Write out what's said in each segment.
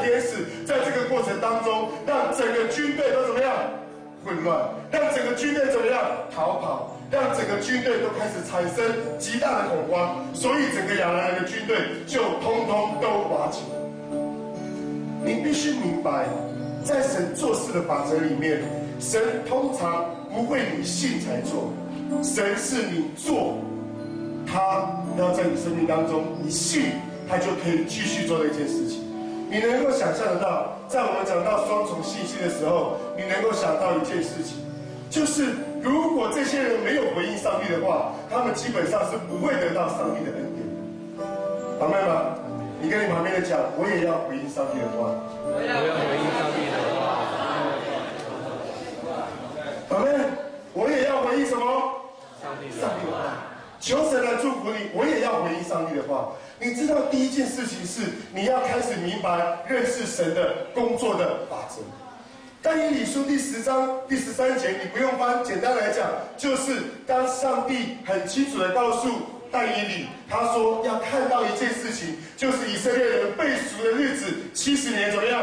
天使在这个过程当中，让整个军队都怎么样？混乱，让整个军队怎么样？逃跑，让整个军队都开始产生极大的恐慌，所以整个亚兰人的军队就通通都瓦解。你必须明白，在神做事的法则里面，神通常不会你信才做，神是你做，他要在你生命当中，你信，他就可以继续做的一件事情。你能够想象得到，在我们讲到双重信心的时候，你能够想到一件事情，就是如果这些人没有回应上帝的话，他们基本上是不会得到上帝的恩典的。明白吗？你跟你旁边的讲，我也要回应上帝的话。我要回应上帝的话。阿们，我也要回应什么？上帝的话。求神来祝福你，我也要回应上帝的话。你知道第一件事情是你要开始明白认识神的工作的法则。但以理书第10章第13节，你不用翻，简单来讲，就是当上帝很清楚的告诉但以理，他说要看到一件事情，就是以色列人被赎的日子70年怎么样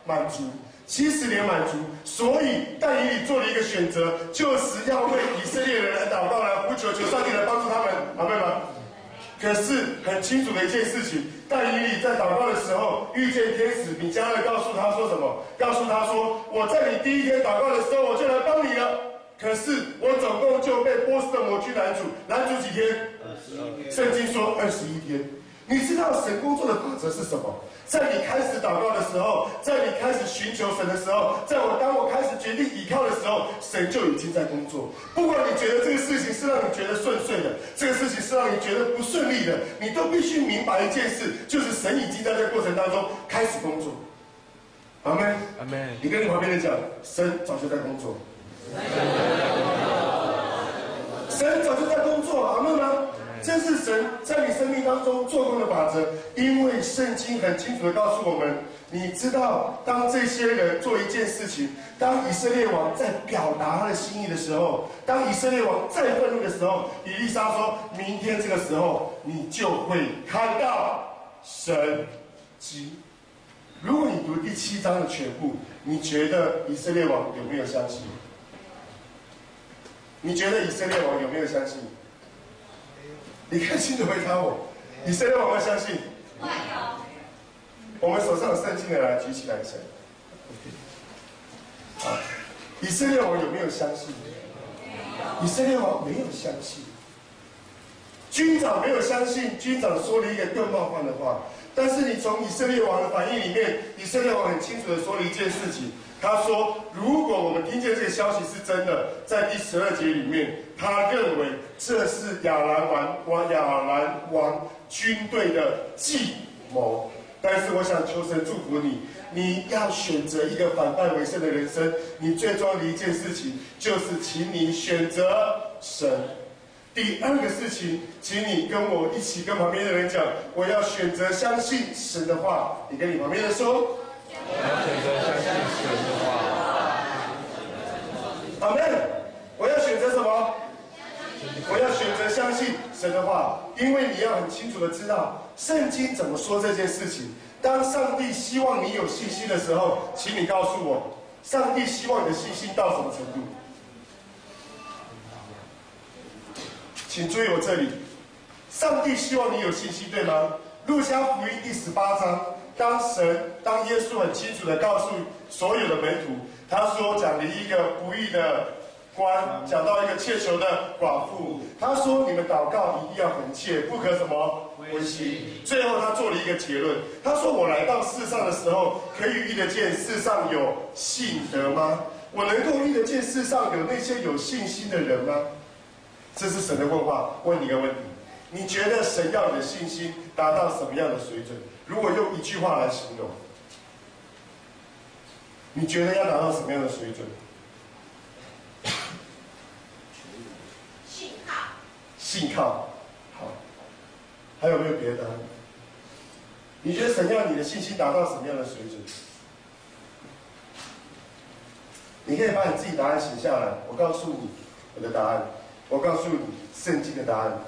满足？70年满足，所以但以理做了一个选择，就是要为以色列人来祷告，来呼求，求上帝来帮助他们，阿们吗？可是很清楚的一件事情，但以理在祷告的时候遇见天使米迦勒，告诉他说什么？告诉他说，我在你第一天祷告的时候，我就来帮你了。可是我总共就被波斯的魔军拦阻几天？21天。圣经说21天。你知道神工作的法则是什么？在你开始祷告的时候，在你开始寻求神的时候，当我开始决定倚靠的时候，神就已经在工作。不管你觉得这个事情是让你觉得顺遂的，这个事情是让你觉得不顺利的，你都必须明白一件事，就是神已经在这个过程当中开始工作。阿们，阿们。你跟你旁边人讲，神早就在工作。神早就在工作，阿们吗？这是神在你生命当中做工的法则，因为圣经很清楚的告诉我们，你知道，当这些人做一件事情，当以色列王在表达他的心意的时候，当以色列王再愤怒的时候，以利沙说，明天这个时候，你就会看到神迹。如果你读第7章的全部，你觉得以色列王有没有相信？你觉得以色列王有没有相信？你看清楚回答我，以色列王会相信？会有。我们手上有圣经的来举起来一下。啊，以色列王有没有相信？以色列王没有相信。军长没有相信，军长说了一个更冒犯的话。但是你从以色列王的反应里面，以色列王很清楚的说了一件事情。他说：“如果我们听见这个消息是真的，在第12节里面，他认为这是亚兰王军队的计谋。但是我想求神祝福你，你要选择一个反败为胜的人生。你最重要的一件事情就是，请你选择神。第二个事情，请你跟我一起跟旁边的人讲，我要选择相信神的话。你跟你旁边的说。”我要选择相信神的话。阿们。我要选择什么？我要选择相信神的话，因为你要很清楚的知道圣经怎么说这件事情。当上帝希望你有信心的时候，请你告诉我，上帝希望你的信心到什么程度？请注意我这里，上帝希望你有信心，对吗？路加福音第18章。当耶稣很清楚的告诉所有的门徒，他说讲了一个不义的官，讲到一个切求的寡妇，他说你们祷告一定要恒切，不可什么灰心。最后他做了一个结论，他说我来到世上的时候，可以遇得见世上有信德吗？我能够遇得见世上有那些有信心的人吗？这是神的问话，问你一个问题，你觉得神要你的信心达到什么样的水准？如果用一句话来形容，你觉得要达到什么样的水准？信靠。信靠。好，还有没有别的答案？你觉得神要你的信心达到什么样的水准？你可以把你自己答案写下来，我告诉你我的答案，我告诉你圣经的答案。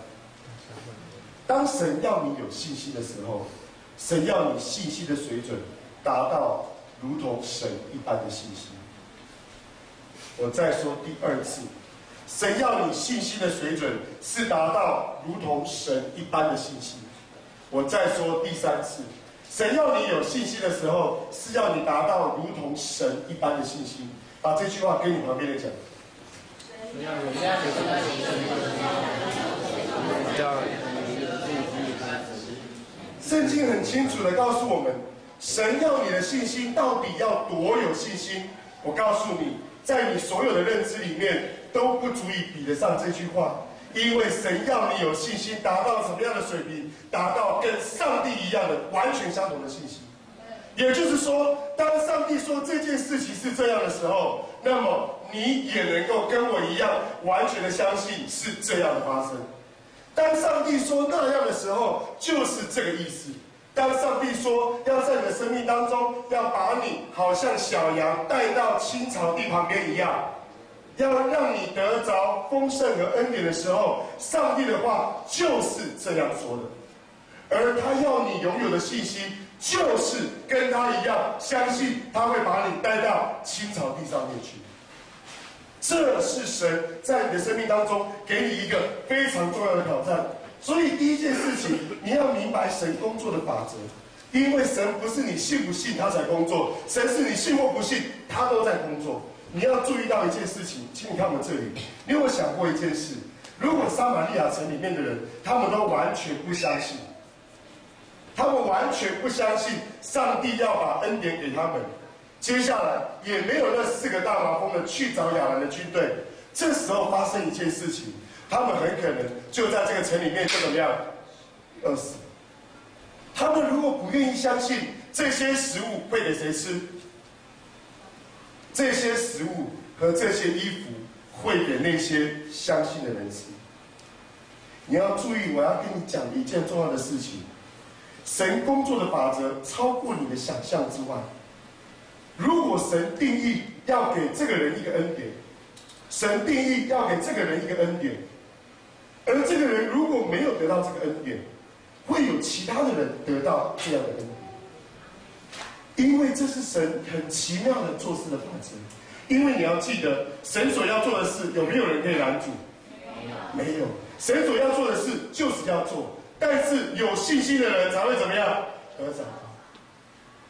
当神要你有信心的时候，神要你信心的水准达到如同神一般的信心。我再说第二次，神要你信心的水准是达到如同神一般的信心。我再说第三次，神要你有信心的时候，是要你达到如同神一般的信心。把这句话跟你旁边的讲。圣经很清楚的告诉我们，神要你的信心到底要多有信心？我告诉你，在你所有的认知里面都不足以比得上这句话。因为神要你有信心，达到什么样的水平？达到跟上帝一样的完全相同的信心。也就是说，当上帝说这件事情是这样的时候，那么你也能够跟我一样，完全的相信是这样的发生。当上帝说那样的时候，就是这个意思。当上帝说要在你的生命当中，要把你好像小羊带到青草地旁边一样，要让你得着丰盛和恩典的时候，上帝的话就是这样说的。而他要你拥有的信心，就是跟他一样，相信他会把你带到青草地上面去。这是神在你的生命当中给你一个非常重要的挑战。所以第一件事情，你要明白神工作的法则。因为神不是你信不信他才工作，神是你信或不信他都在工作。你要注意到一件事情，请你看我们这里，你有没有想过一件事？如果撒玛利亚城里面的人，他们都完全不相信，他们完全不相信上帝要把恩典给他们，接下来也没有那4个大麻风的去找亚兰的军队。这时候发生一件事情，他们很可能就在这个城里面就怎么样，饿死。他们如果不愿意相信这些食物会给谁吃，这些食物和这些衣服会给那些相信的人吃。你要注意，我要跟你讲一件重要的事情。神工作的法则超过你的想象之外。如果神定义要给这个人一个恩典，神定义要给这个人一个恩典，而这个人如果没有得到这个恩典，会有其他的人得到这样的恩典。因为这是神很奇妙的做事的法则。因为你要记得，神所要做的事，有没有人可以拦阻？没有。神所要做的事就是要做，但是有信心的人才会怎么样？得着。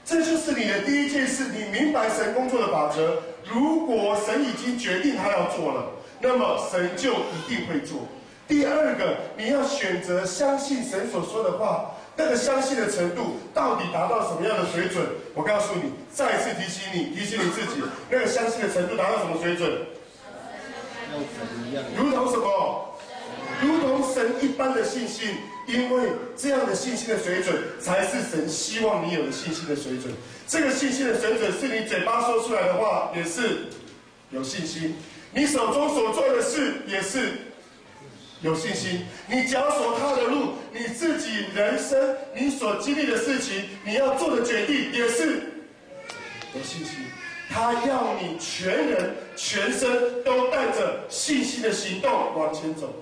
这就是你的第一件事，你明白神工作的法则。如果神已经决定他要做了，那么神就一定会做。第二个，你要选择相信神所说的话，那个相信的程度到底达到什么样的水准？我告诉你，再一次提醒你自己，那个相信的程度达到什么水准？如同什么？如同神一般的信心。因为这样的信心的水准，才是神希望你有的信心的水准。这个信心的水准，是你嘴巴说出来的话，也是有信心；你手中所做的事，也是有信心。你脚所踏的路，你自己人生你所经历的事情，你要做的决定，也是有信心。他要你全人全身都带着信心的行动往前走。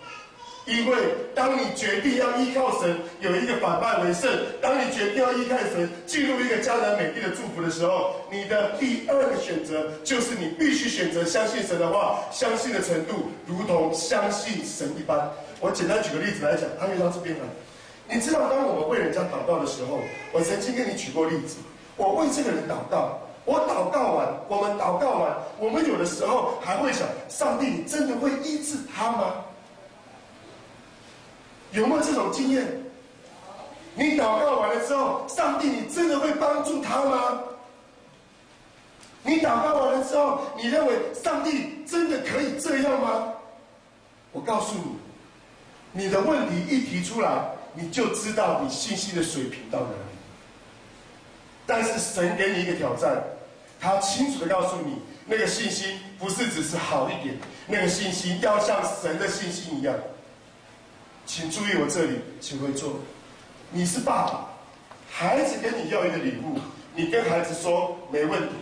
因为当你决定要依靠神，有一个反败为胜；当你决定要依靠神，进入一个迦南美地的祝福的时候，你的第二个选择就是你必须选择相信神的话，相信的程度如同相信神一般。我简单举个例子来讲，他约到这边来，你知道，当我们为人家祷告的时候，我曾经跟你举过例子，我为这个人祷告，我祷告完，我们祷告完，我们有的时候还会想，上帝，你真的会医治他吗？有没有这种经验？你祷告完了之后，上帝，你真的会帮助他吗？你祷告完了之后，你认为上帝真的可以这样吗？我告诉你，你的问题一提出来，你就知道你信心的水平到哪里。但是神给你一个挑战，他清楚地告诉你，那个信心不是只是好一点，那个信心要像神的信心一样。请注意我这里，请会坐。你是爸爸，孩子跟你要一个礼物，你跟孩子说没问题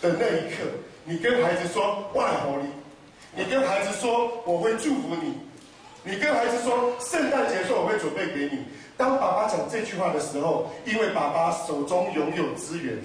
的那一刻，你跟孩子说外好礼，你跟孩子说我会祝福你，你跟孩子说圣诞节的时候我会准备给你。当爸爸讲这句话的时候，因为爸爸手中拥有资源。